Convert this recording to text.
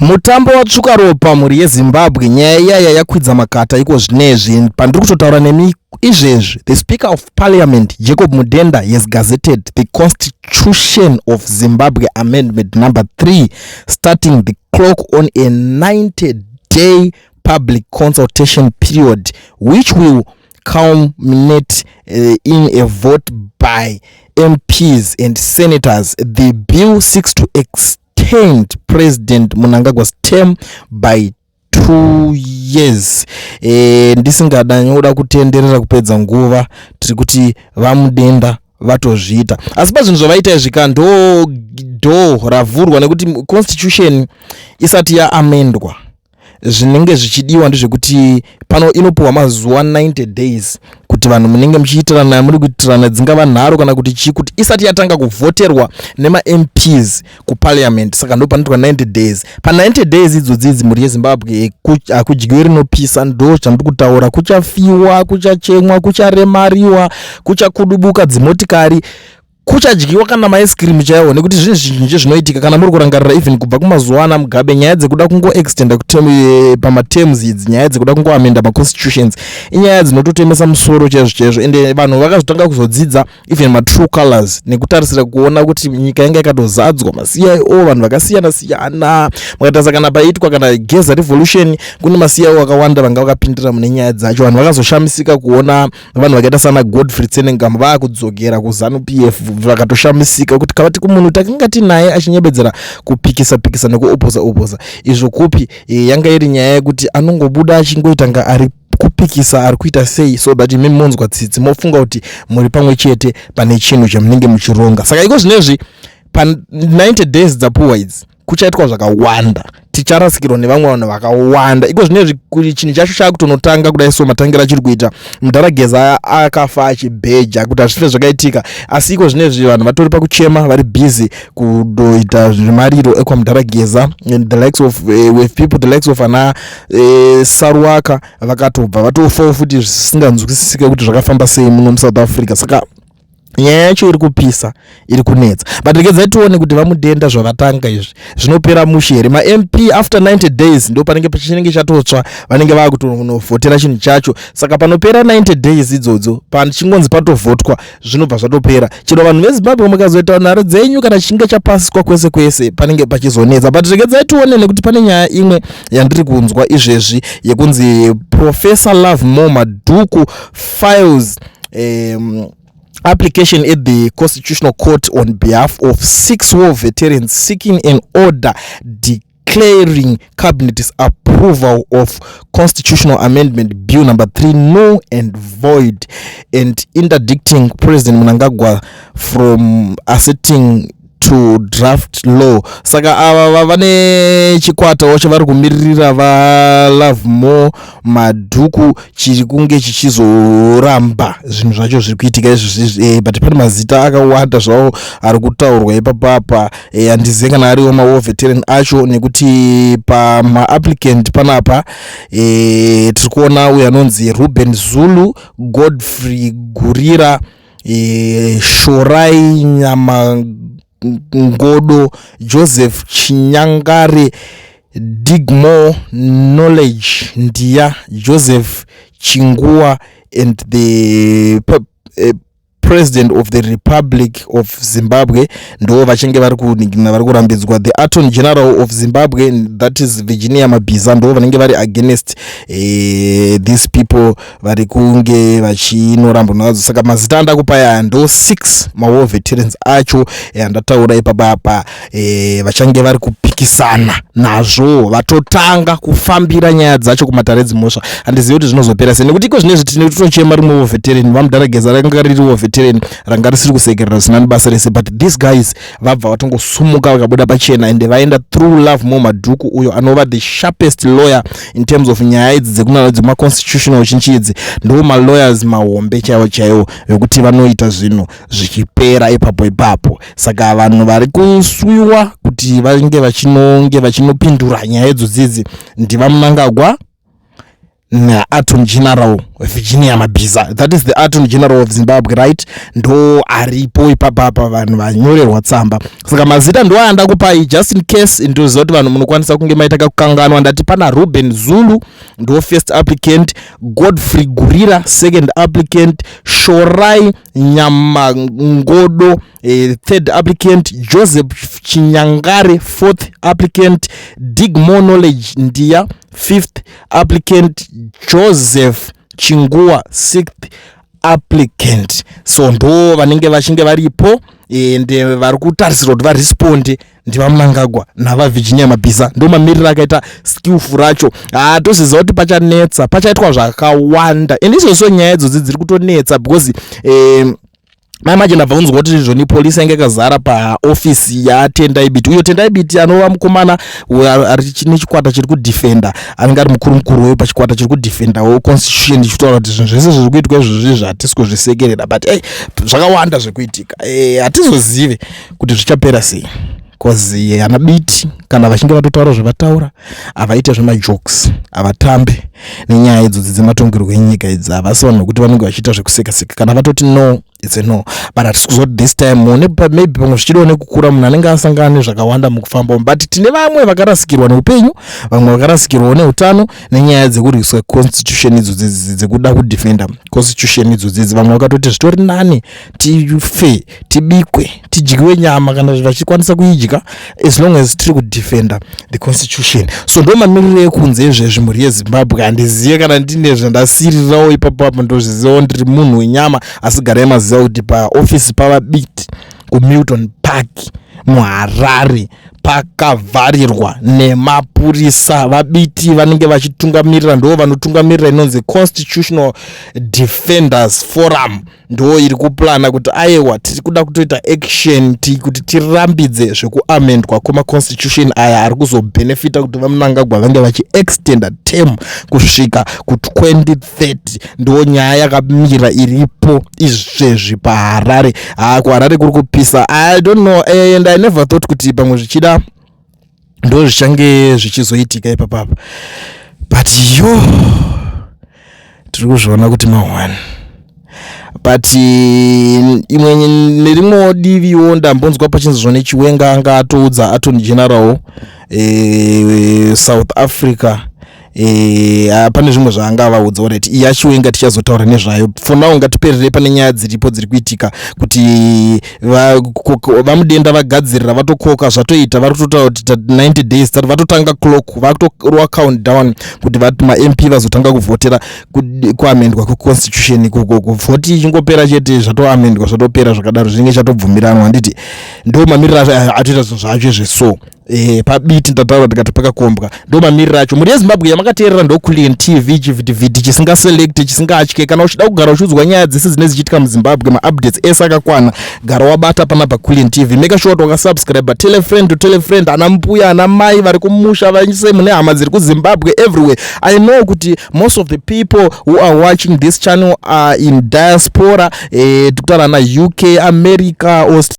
Mutambo watsvuka ropa mhuri yeZimbabwe. Nyaya yakwidza makata iko zvinezvi pandiri kutotaura nemi izvezvi. The Speaker of Parliament Jacob Mudenda has gazetted the Constitution of Zimbabwe Amendment number 3, starting the clock on a 90-day public consultation period, which will culminate in a vote by MPs and senators. The bill seeks to extend President Mnangagwa's term by 2 years. Ndisingadanyoda kutenderera kupedza nguva tiri kuti vamudenda vatozviita, asi pazvinhu zvavaita izvika ndo ravhurwa nekuti constitution isati yaamendwa. Zvinenge zvichidiwa ndezvekuti pano inopuwa mazuva 90 days kuti vanhu munenge muchiitirana muri kuitirana dzingava nharo kana kuti chii kuti isati yatanga kuvhoterwa nema MPs kuparliament. Saka ndo panoitwa 90 days. Pa 90 days idzodzi mhuri yeZimbabwe hakudyiwe rinopisa, ndo zvandiri kutaura. Kuchafiwa, kuchachemwa, kucharemariwa, kuchakudubuka dzimotikari, kuchadyiwa kana maIce cream chaiwo, nekuti zvinhu zvizhinji zvinoitika kana muri kurangarira even kubva kumazuva ana Mugabe. Nyaya dzekuda kungo extenda pamaterms idzi, nyaya dzekuda kungo amenda maconstitutions, inyaya dzinototemesa musoro chaizvo ende vanhu vakazotanga kuzodzidza even matrue colors nekutarisira kuona kuti nyika yanga yakatozadzwa maCIO, vanhu vakasiyana siyana. Makatarisa kana paitwa kana geza revolution, kune maCIO akawanda vanga vakapindira mune nyaya dzacho. Vanhu vakazoshamisika kuona vanhu vakaita sana Godfrey Tsenengama vakudzokera kuZANU PF, vakatoshamisika kuti kavati kumunhu takanga tinaye achinyebedzera kupikisa nekuopoza. Izvo kupi yanga iri nyaya yekuti anongobuda achingoita nga ari kupikisa, ari kuita sei, so that imi monzwa tsitsi mofunga kuti muri pamwe chete pane chinhu chamunenge muchironga. Saka iko zvinezvi pa 90 days dzapuwa idzi kuchaitwa zvakawanda, ticharasikirwa nevamwe vanhu vakawanda. Iko zvinezvi kuti chinhu chacho chakutonotanga kudai so matangira achiri kuita Mudarageza akafa achibheja kuti hazvife zvakaitika, asi iko zvinezvi vanhu vatori pakuchema vari busy kudoita zvimariro ekwaMudarageza and the likes of with people the likes of ana Saruwaka vakatobva vatofawo futi zvisinganzwisisike kuti zvakafamba sei muno muSouth Africa. Saka nyaya yacho iri kupisa, iri kunetsa, but regedzai tione kuti vamudenda zvavatanga izvi zvinopera mushe here. Ma MP after 90 days ndo panenge pachinenge chatotsva, vanenge vakutovhotera chinhu chacho. Saka panopera 90 days idzodzo pachingonzi patovhotwa zvinobva zvatopera. Chero vanhu veZimbabwe mukazoita nharo dzenyu kana chinge chapasiswa kwese panenge pachizonetsa. But regedzai tione nekuti pane nyaya imwe yandiri kunzwa izvezvi yekunzi Professor Love Mo Madhuku files application at the Constitutional Court on behalf of 6 war veterans seeking an order declaring Cabinet's approval of Constitutional Amendment Bill number 3 null and void and interdicting President Mnangagwa from asserting to draft law. Saka ava vane chikwata chavari kumiririra va Love Mo Madhuku chiri kunge chichizoramba zvinhu zvacho zviri kuitika izvi, but pane mazita akawanda zvawo ari kutaurwa ipapapa. Handizivi kana ariwo ma-war veteran acho, nekuti pama-applicant panapa tiri kuona uyo anonzi Ruben Zulu, Godfrey Gurira, Shorai Nyamangodo, Joseph Chinyangare, Digmo Knowledge Ndia, Joseph Chingua, and the President of the Republic of Zimbabwe ndo vachinge vari kurambidzwa. The Attorney General of Zimbabwe, that is Virginia Mabiza, ndo vanenge vari against these people vari kunge vachinoramba nadzo. Saka mazita andakupaya ndo 6 ma-war veterans acho andataura ipapapa vachange vari kupikisana nazvo, vatotanga kufambira nyaya dzacho kumatare dzimhosva. Handizivi kuti zvinozopera sei, nekuti iko zvinezvi tine tochema rimwe war veteran vaMudarageza ranga riri war veteran ranga risiri kusekerera zvisina basa rese, but these guys vabva vatongosumuka vakabuda pachena and vaenda through Love Mo Madhuku uyo anova the sharpest lawyer in terms of nyaya idzi dzekunana dzema-constitutional chinchi idzi. Ndo ma-lawyers mahombe chaiwo vekuti vanoita zvinhu zvichipera ipapo. Saka vanhu vari kuswiwa kuti vange vachinopindura nyaya idzodzidzi ndiva Mnangagwa Attorney General Virginia Mabiza. That is the Attorney General of Zimbabwe, right? Ndo aripo ipapa vanhu vanyorerwa tsamba. Saka mazita ndo anda kupai just in case ndo zoti vanhu munokwanisa kunge maita kukanganwa. Ndati pana Ruben Zulu ndo first applicant, Godfrey Gurira second applicant, Shorai Nyamangodo third applicant, Joseph Chinyangare fourth applicant, Dig More Knowledge Ndia fifth applicant, Joseph Chingua sixth applicant. So ndo vanenge vachinge varipo ende vari kutarisirwa kuti varesponde ndivamunangagwa navavirginia Mabiza. Ndo mamiriro akaita skillful racho. Toziva kuti pachanetsa, pachaitwa zvakawanda ende izvozvo nyaya idzodzi dziri kutonetsa because manje ndabvunzwa kuti izvoni polisi yange yakazara paofisi yaTendai Biti. Uyo Tendai Biti anova mukomana ari nechikwata chiri kudefenda, anenge ari mukuru weyo pachikwata chiri kudefenda wo constitution, ichitaura kuti zvinhu zvese zviri kuitwa izvozvi hatisi kuzvisekerera, but zvakawanda zvekuitika. Hatizozive kuti zvichapera sei, cause ana Biti kana vachinge vatotaura zvavataura havaite zvemajokes, havatambe nenyaya idzodzi dzematongerwo enyika idzi, havasi vanhu nokuti vanenge vachiita zvekuseka-seka. Kana vatoti no, it's a no, but hatisi kuzoti this time maybe pamwe zvichidawo nekukura munhu anenge asangana nezvakawanda mukufamba, but tine vamwe vakarasikirwa neupenyu, vamwe vakarasikirwa neutano nenyaya dzekurwiswa constitution idzodzi dzekuda kudefenda constitution idzodzi. Vamwe vakatoti zvitori nani tife, tibikwe, tidyiwe nyama kana vachikwanisa kuidya as long as tiri kudefenda the constitution. So ndo mamiriro ekunze izvezvi mhuri yeZimbabwe. Handizive kana ndine zvandasirirawo ipapo ndozvizivawo ndiri munhu wenyama, asi garai maziva kuti paofisi pavaBiti kuMilton Park muHarare pakavharirwa nemapurisa. vaBiti vanenge vachitungamirira, ndo vanotungamirira inonzi Constitutional Defenders Forum, ndo iri kuplana kuti aiwa tiri kuda kutoita action kuti tirambidze zvekuamendwa kwemaconstitution aya ari kuzobenefita kuti vamunangagwa vange vachiextenda term kusvika ku2030. ndo nyaya yakamira iripo izvezvi paHarare. kuHarare kuri kupisa, I don't know, and I never thought kuti pamwe zvichida ndo zvichange zvichizoitika ipapapa, but yo tiri kuzviona kuti mahwani. But imwe nerimwe diviwo ndambonzwa pachinzwa nechiwenga anga atoudza Attorney General South Africa pane zvimwe zvaanga avaudza kuti iya chiwenga tichazotaura nezvayo. For now ngatiperere pane nyaya dziripo dziri kuitika kuti vamudenda vagadzirira vatokoka zvatoita, vari kutotaura kuti 90 days tati vatotanga clock, vakutorwa countdown kuti ma-MP vazotanga kuvhotera kuamendwa kweconstitution. Kuvhoti ichingopera chete zvatoamendwa zvatopera zvakadaro zvinenge chatobvumiranwa. Handiti ndo mamiriro atoita zvinhu zvacho izveso. paBiti ndataura tikati pakakombwa ndo mamiriro acho. Muri yeZimbabwe yamakateerera ndo Kulian TV, chivhiti chisingaselect, chisingatye. Kana uchida kugara uchiudzwa nyaya dzese dzine zichiitika muZimbabwe, ma-updates ese akakwana, gara wabata pana paKulian TV. Make sure wakasubscribe, tell a friend to tell a friend, ana mbuya ana mai vari kumusha vanyise mune hama dziri kuZimbabwe everywhere. I know kuti most of the people who are watching this channel are in diaspora, tikutaura na UK, America, Australia.